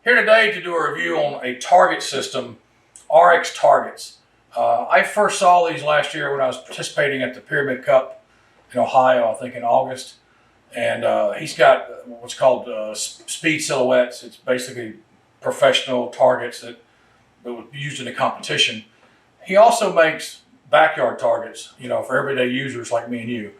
Here today to do a review on a target system, RX targets. I first saw these last year when I was participating at the Pyramid Cup in Ohio, I think in August. And he's got what's called speed silhouettes. It's basically professional targets that were used in a competition. He also makes backyard targets, for everyday users like me and you.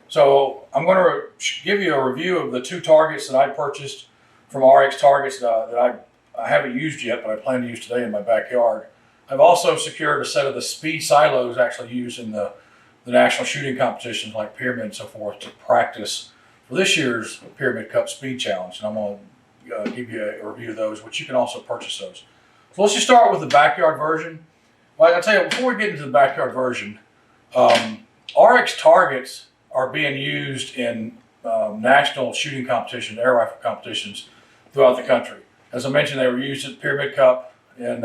So I'm going to give you a review of the two targets that I purchased from RX Targets that I haven't used yet, but I plan to use today in my backyard. I've also secured a set of the speed silos actually used in the national shooting competitions like Pyramid and so forth to practice for this year's Pyramid Cup Speed Challenge. And I'm going to give you a review of those, which you can also purchase those. So let's just start with the backyard version. Well, I'll tell you, before we get into the backyard version, RX Targets are being used in national shooting competitions, air rifle competitions throughout the country. As I mentioned, they were used at Pyramid Cup in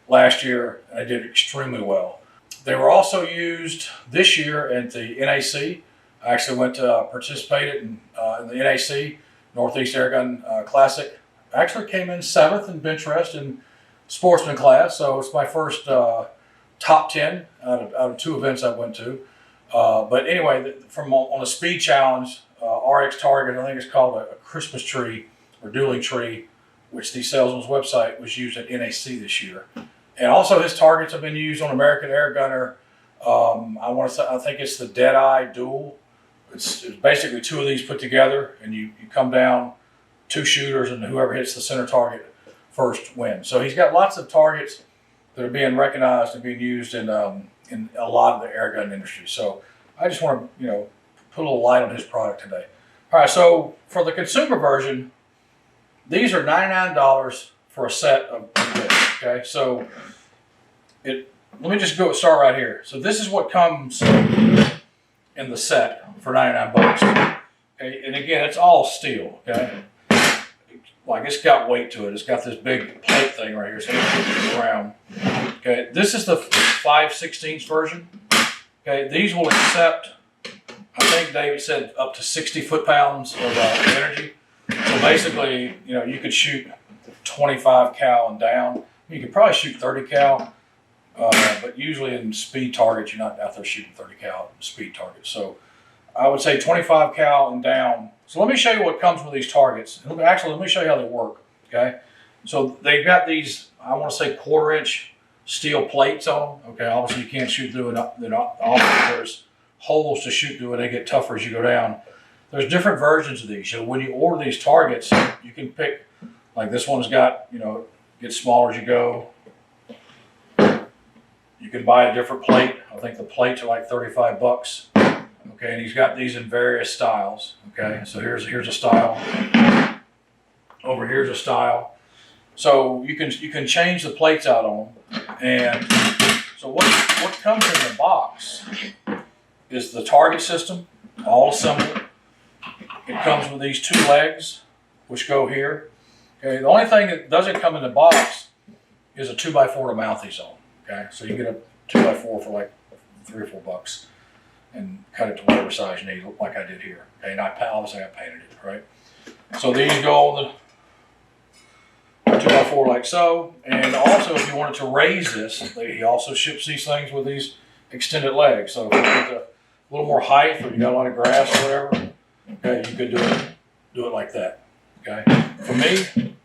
last year, and they did extremely well. They were also used this year at the NAC. I actually went to participate in the NAC, Northeast Airgun Classic. I actually came in 7th in bench rest and sportsman class, so it's my first top 10 out of 2 events I went to. But anyway, on a speed challenge, RX Target, I think it's called a Christmas tree or dueling tree, which he sells on his website, was used at NAC this year. And also his targets have been used on American Air Gunner. I think it's the Deadeye Duel. It's basically 2 of these put together, and you come down 2 shooters, and whoever hits the center target first wins. So he's got lots of targets that are being recognized and being used in a lot of the air gun industry. So I just want to put a little light on his product today. All right, so for the consumer version, these are $99 for a set of this. Okay, so let me just start right here. So this is what comes in the set for 99 bucks. Okay, and again, it's all steel. Okay, like it's got weight to it. It's got this big plate thing right here, so it's around. Okay, this is the 5/16 version. Okay, these will accept, I think David said, up to 60 foot-pounds of energy. So basically, you could shoot 25 cal and down. You could probably shoot 30 cal, but usually in speed targets, you're not out there shooting 30 cal speed targets. So I would say 25 cal and down. So let me show you what comes with these targets. Actually, let me show you how they work. Okay, so they've got these, I want to say 1/4-inch steel plates on them. Okay, obviously you can't shoot through it. There's holes to shoot through, and they get tougher as you go down. There's different versions of these. So when you order these targets, you can pick, like this one's got, gets smaller as you go. You can buy a different plate. I think the plates are like 35 bucks. Okay, and he's got these in various styles. Okay, so here's a style. Over here's a style. So you can change the plates out on them. And so what comes in the box is the target system, all assembled. It comes with these 2 legs, which go here. Okay, the only thing that doesn't come in the box is a 2x4 to mount these on. Okay, so you get a 2x4 for like $3 or $4 and cut it to whatever size you need, like I did here. Okay, and obviously I painted it, right? So these go on the 2x4 like so. And also, if you wanted to raise this, he also ships these things with these extended legs. So if you want a little more height, or you got a lot of grass or whatever, okay, you could do it like that. Okay, for me,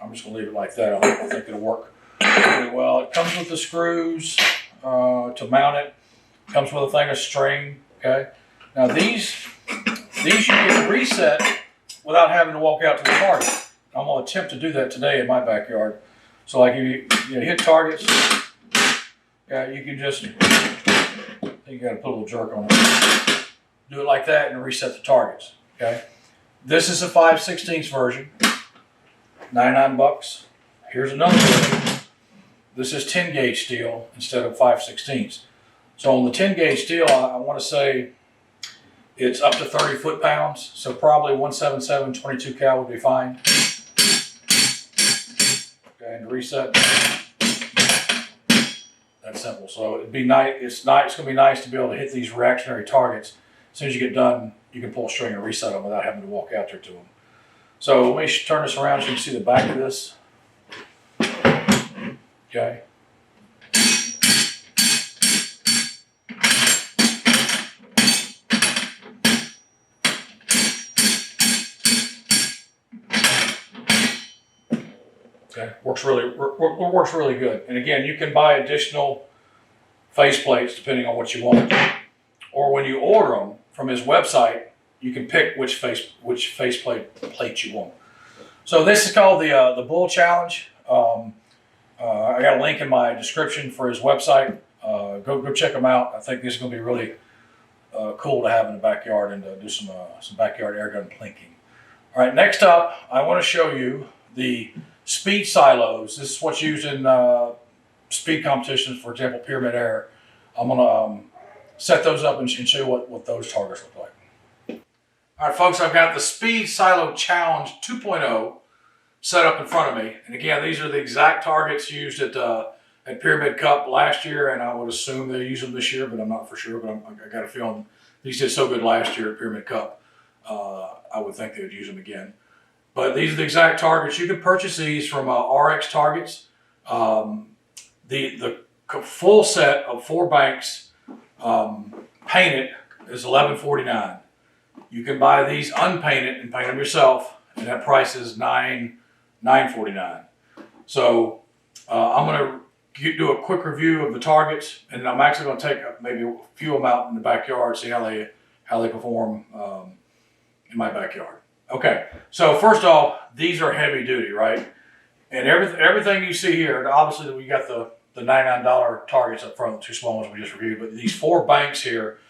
I'm just gonna leave it like that. I think it'll work pretty well. It comes with the screws to mount it. Comes with a thing of string. Okay, now these you can reset without having to walk out to the target. I'm gonna attempt to do that today in my backyard. So like if you hit targets, you can just, you gotta put a little jerk on it. Do it like that and reset the targets. Okay, this is a 5/16 version, 99 bucks. Here's another version. This is 10 gauge steel instead of 5/16. So on the 10 gauge steel, I want to say it's up to 30 foot-pounds. So probably 177 22 cal would be fine. Okay, and to reset, that's simple. So it'd be nice. It's going to be nice to be able to hit these reactionary targets. As soon as you get done, you can pull a string and reset them without having to walk out there to them. So let me turn this around so you can see the back of this. Okay. Okay, works really good. And again, you can buy additional faceplates depending on what you want. Or when you order them from his website, you can pick which faceplate you want. So this is called the Bull Challenge. I got a link in my description for his website. Go check him out. I think this is going to be really cool to have in the backyard and to do some backyard air gun plinking. All right, next up, I want to show you the speed silos. This is what's used in speed competitions, for example, Pyramid Air. I'm going to set those up and show you what those targets look like. All right, folks, I've got the Speed Silo Challenge 2.0 set up in front of me. And again, these are the exact targets used at Pyramid Cup last year, and I would assume they use them this year, but I'm not for sure. But I got a feeling these did so good last year at Pyramid Cup, I would think they would use them again. But these are the exact targets. You can purchase these from RX Targets. The full set of 4 banks painted is $11.49. You can buy these unpainted and paint them yourself, and that price is $9.49. So I'm going to do a quick review of the targets, and I'm actually going to take maybe a few of them out in the backyard, see how they perform in my backyard. Okay, so first off, these are heavy duty, right? And everything you see here, obviously we got the $99 targets up front, the 2 small ones we just reviewed, but these 4 banks here,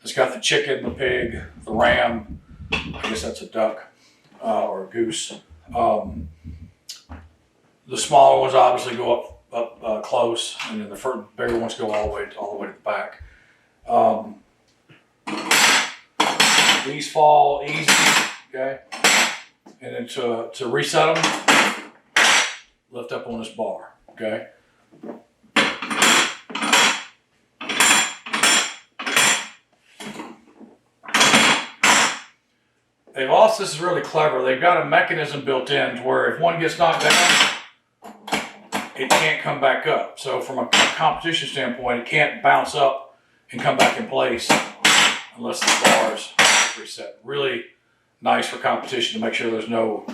it's got the chicken, the pig, the ram, I guess that's a duck or a goose. The smaller ones obviously go up close, and then the bigger ones go all the way to the back. These fall easy, okay? And then to reset them, lift up on this bar, okay? This is really clever. They've got a mechanism built in to where if one gets knocked down, it can't come back up. So from a competition standpoint, it can't bounce up and come back in place unless the bars reset. Really nice for competition to make sure there's no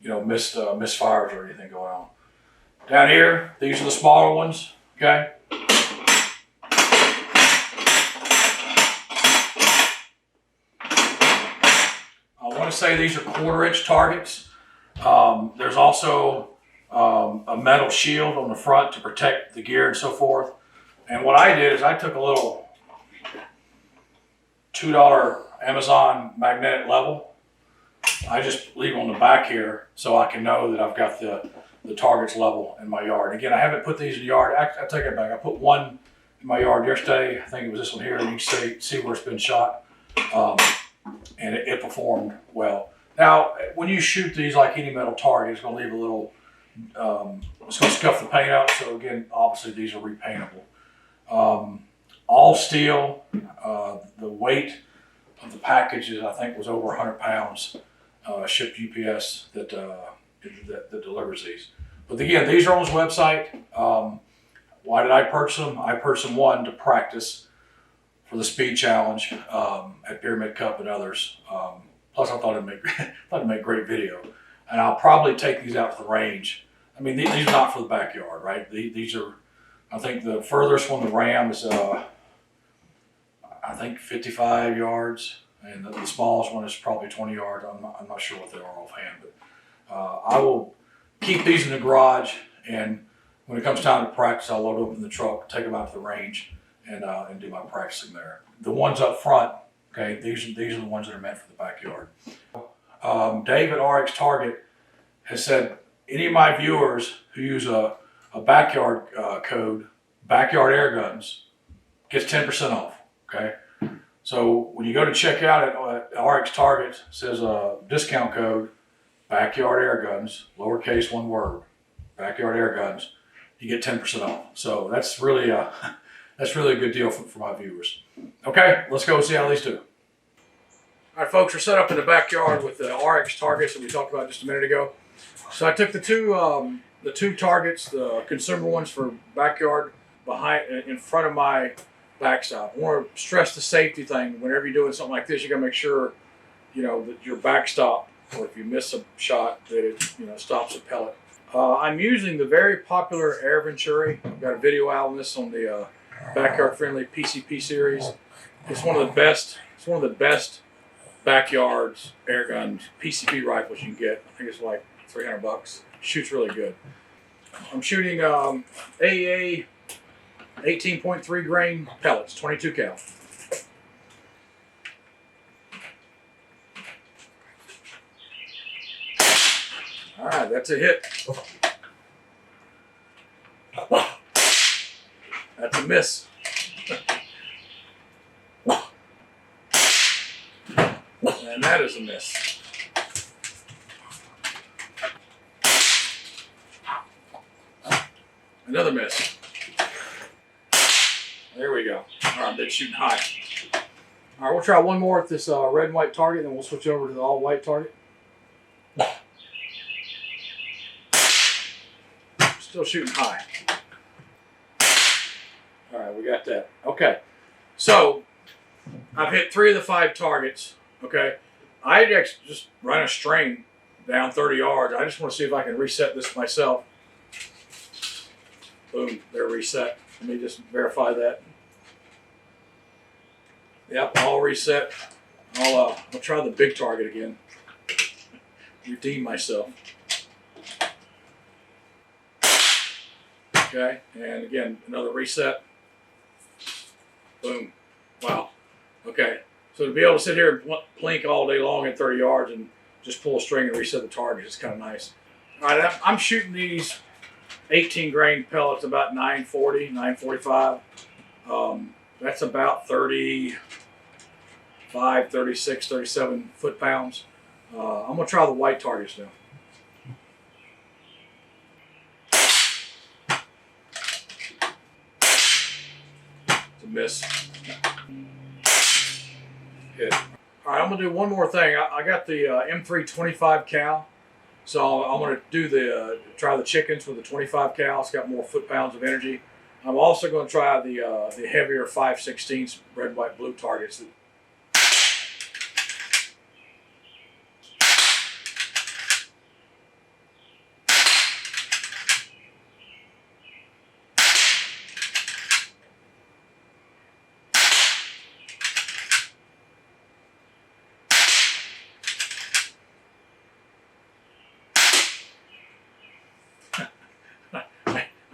misfires or anything going on. Down here, these are the smaller ones, okay? I want to say these are 1/4-inch targets. There's also a metal shield on the front to protect the gear and so forth. And what I did is I took a little $2 Amazon magnetic level. I just leave it on the back here so I can know that I've got the targets level in my yard. Again, I haven't put these in the yard. I take it back. I put one in my yard yesterday. I think it was this one here. And you can see where it's been shot. And it performed well. Now, when you shoot these like any metal target, it's going to leave a little, it's going to scuff the paint out. So again, obviously these are repaintable. All steel. The weight of the packages, I think, was over 100 pounds. Shipped UPS that delivers these. But again, these are on his website. Why did I purchase them? I purchased them, one, to practice for the speed challenge at Pyramid Cup and others. Plus, I thought it'd make great video. And I'll probably take these out to the range. I mean, these are not for the backyard, right? These are, I think the furthest one, the ram, is I think 55 yards. And the smallest one is probably 20 yards. I'm not sure what they are offhand, but I will keep these in the garage. And when it comes time to practice, I'll load them in the truck, take them out to the range, and do my practicing there. The ones up front, okay, these are the ones that are meant for the backyard. Dave at RX Target has said any of my viewers who use a backyard code, Backyard Air Guns, gets 10% off, okay? So when you go to check out at RX Target, it says a discount code, Backyard Air Guns, lowercase, one word, Backyard Air Guns, you get 10% off. So that's really a good deal for my viewers. Okay, let's go see how these do. All right, folks, we're set up in the backyard with the RX targets that we talked about just a minute ago. So I took the two targets, the consumer ones for backyard, in front of my backstop. I want to stress the safety thing. Whenever you're doing something like this, you got to make sure, that your backstop, or if you miss a shot, that it, stops a pellet. I'm using the very popular Air Venturi. I've got a video out on this on the Backyard Friendly PCP series. It's one of the best. It's one of the best backyards air guns, PCP rifles you can get. I think it's like $300. Shoots really good. I'm shooting AEA 18.3 grain pellets, 22 cal. All right, that's a hit. That's a miss. And that is a miss. Another miss. There we go. All right, they're shooting high. All right, we'll try one more at this red and white target, then we'll switch over to the all white target. Still shooting high. All right, we got that. Okay, so I've hit 3 of the 5 targets. Okay, I actually just run a string down 30 yards. I just want to see if I can reset this myself. Boom, they're reset. Let me just verify that. Yep, all reset. I'll try the big target again. Redeem myself. Okay, and again, another reset. Boom. Wow. Okay, so to be able to sit here and plink all day long at 30 yards and just pull a string and reset the target is kind of nice. All right, I'm shooting these 18 grain pellets about 940, 945. That's about 35, 36, 37 foot-pounds. I'm going to try the white targets now. It's a miss. Hit. All right, I'm going to do one more thing. I got the M3 25 cal. So I'm going to do try the chickens with the 25 cal. It's got more foot-pounds of energy. I'm also going to try the heavier 5/16 red, white, blue targets.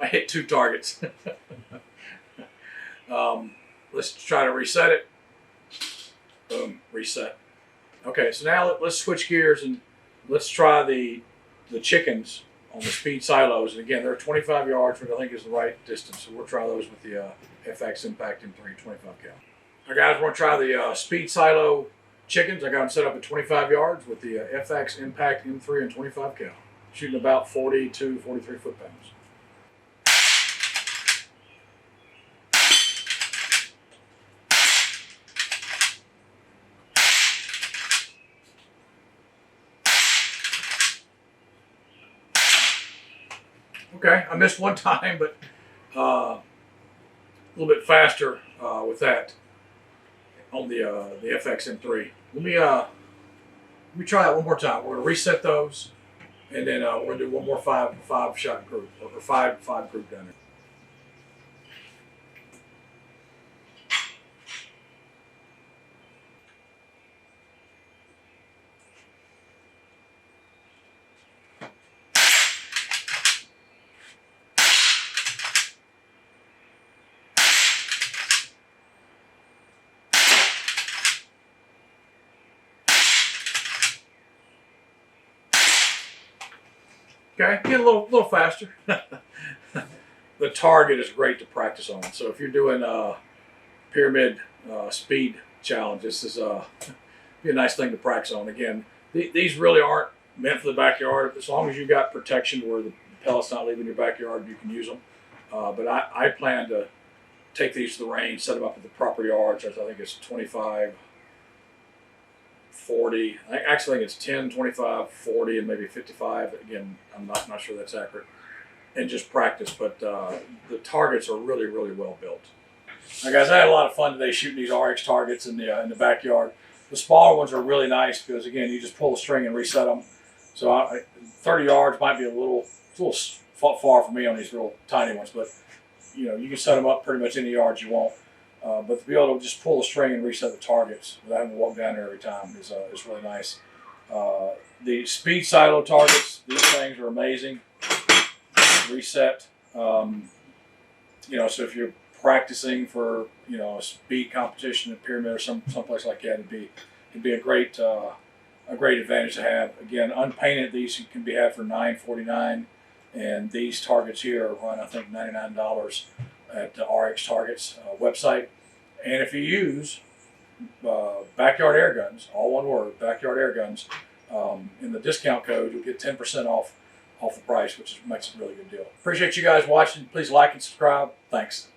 I hit 2 targets. Let's try to reset it. Boom, reset. Okay, so now let's switch gears and let's try the chickens on the speed silos. And again, they're 25 yards, which I think is the right distance. So we'll try those with the FX Impact M3 25 cal. All right, guys, we're going to try the speed silo chickens. I got them set up at 25 yards with the FX Impact M3 and 25 cal. Shooting about 42, 43 foot-pounds. Okay, I missed one time, but a little bit faster with that on the FX M3. Let me try that one more time. We're gonna reset those, and then we're gonna do one more five shot group or five group down there. Okay, get a little faster. The target is great to practice on. So if you're doing a pyramid speed challenge, this is be a nice thing to practice on. Again, these really aren't meant for the backyard. As long as you got protection where the pellet's not leaving your backyard, you can use them. But I plan to take these to the range, set them up at the proper yards. I think it's 25, 40. I actually think it's 10, 25, 40, and maybe 55. Again, I'm not sure that's accurate. And just practice, but the targets are really, really well built. Now, guys, I had a lot of fun today shooting these RX targets in the backyard. The smaller ones are really nice because, again, you just pull the string and reset them. So 30 yards might be a little far for me on these real tiny ones, but you know, you can set them up pretty much any yards you want. But to be able to just pull the string and reset the targets without having to walk down there every time is really nice. The speed silo targets, these things are amazing. Reset. You know, so if you're practicing for, you know, a speed competition at Pyramid or someplace like that, it'd be a great advantage to have. Again, unpainted, these can be had for $9.49, and these targets here run, I think, $99 at the RX Targets website. And if you use Backyard Air Guns, all one word, Backyard Air Guns, in the discount code, you'll get 10% off the price, which makes a really good deal. Appreciate you guys watching. Please like and subscribe. Thanks.